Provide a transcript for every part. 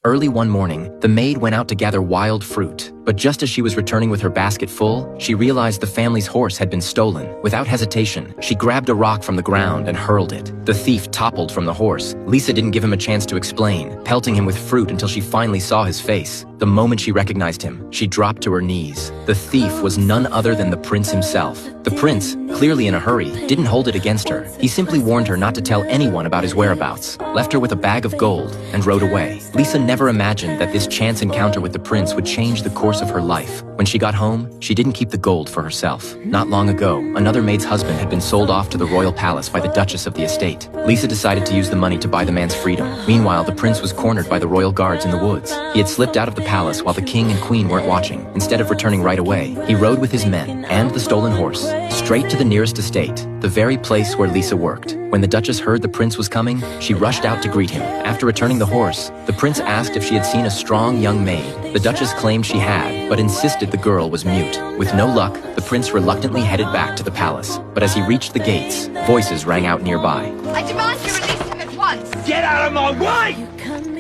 Early one morning, the maid went out to gather wild fruit. But just as she was returning with her basket full, she realized the family's horse had been stolen. Without hesitation, she grabbed a rock from the ground and hurled it. The thief toppled from the horse. Lisa didn't give him a chance to explain, pelting him with fruit until she finally saw his face. The moment she recognized him, she dropped to her knees. The thief was none other than the prince himself. The prince, clearly in a hurry, didn't hold it against her. He simply warned her not to tell anyone about his whereabouts, left her with a bag of gold, and rode away. Lisa never imagined that this chance encounter with the prince would change the course of her life. When she got home, she didn't keep the gold for herself. Not long ago, another maid's husband had been sold off to the royal palace by the duchess of the estate. Lisa decided to use the money to buy the man's freedom. Meanwhile, the prince was cornered by the royal guards in the woods. He had slipped out of the palace while the king and queen weren't watching. Instead of returning right away, he rode with his men and the stolen horse straight to the nearest estate, the very place where Lisa worked. When the duchess heard the prince was coming, she rushed out to greet him. After returning the horse, the prince asked if she had seen a strong young maid. The duchess claimed she had, but insisted the girl was mute. With no luck, the prince reluctantly headed back to the palace. But as he reached the gates, voices rang out nearby. I demand you release him at once! Get out of my way!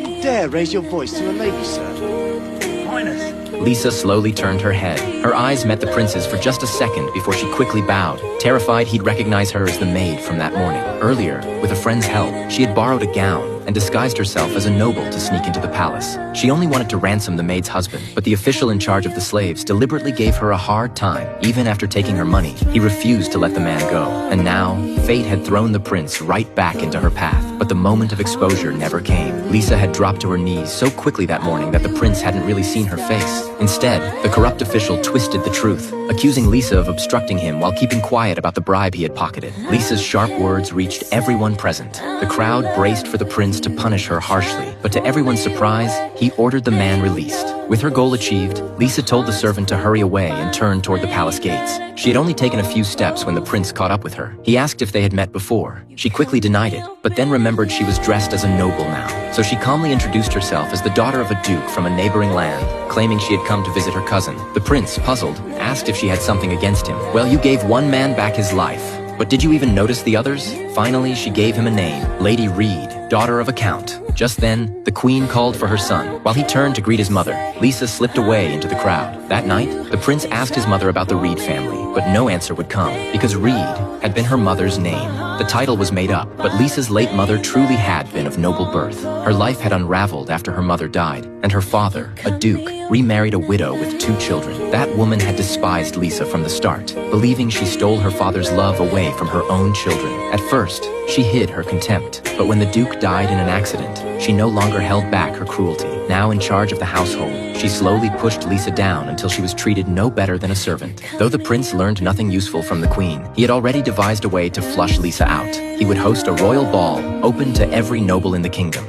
You dare raise your voice to a lady, sir? Highness. Lisa slowly turned her head. Her eyes met the prince's for just a second before she quickly bowed, terrified he'd recognize her as the maid from that morning. Earlier, with a friend's help, she had borrowed a gown and disguised herself as a noble to sneak into the palace. She only wanted to ransom the maid's husband, but the official in charge of the slaves deliberately gave her a hard time. Even after taking her money, he refused to let the man go. And now, fate had thrown the prince right back into her path. But the moment of exposure never came. Lisa had dropped to her knees so quickly that morning that the prince hadn't really seen her face. Instead, the corrupt official twisted the truth, accusing Lisa of obstructing him while keeping quiet about the bribe he had pocketed. Lisa's sharp words reached everyone present. The crowd braced for the prince to punish her harshly, but to everyone's surprise, he ordered the man released. With her goal achieved, Lisa told the servant to hurry away and turn toward the palace gates. She had only taken a few steps when the prince caught up with her. He asked if they had met before. She quickly denied it, but then remembered she was dressed as a noble now. So she calmly introduced herself as the daughter of a duke from a neighboring land, claiming she had come to visit her cousin. The prince, puzzled, asked if she had something against him. Well, you gave one man back his life. But did you even notice the others? Finally, she gave him a name, Lady Reed, daughter of a count. Just then, the queen called for her son. While he turned to greet his mother, Lisa slipped away into the crowd. That night, the prince asked his mother about the Reed family, but no answer would come, because Reed had been her mother's name. The title was made up, but Lisa's late mother truly had been of noble birth. Her life had unraveled after her mother died, and her father, a duke, remarried a widow with 2 children. That woman had despised Lisa from the start, believing she stole her father's love away from her own children. At first, she hid her contempt, but when the duke died in an accident, she no longer held back her cruelty. Now in charge of the household, she slowly pushed Lisa down until she was treated no better than a servant. Though the prince learned nothing useful from the queen, he had already devised a way to flush Lisa out. He would host a royal ball open to every noble in the kingdom.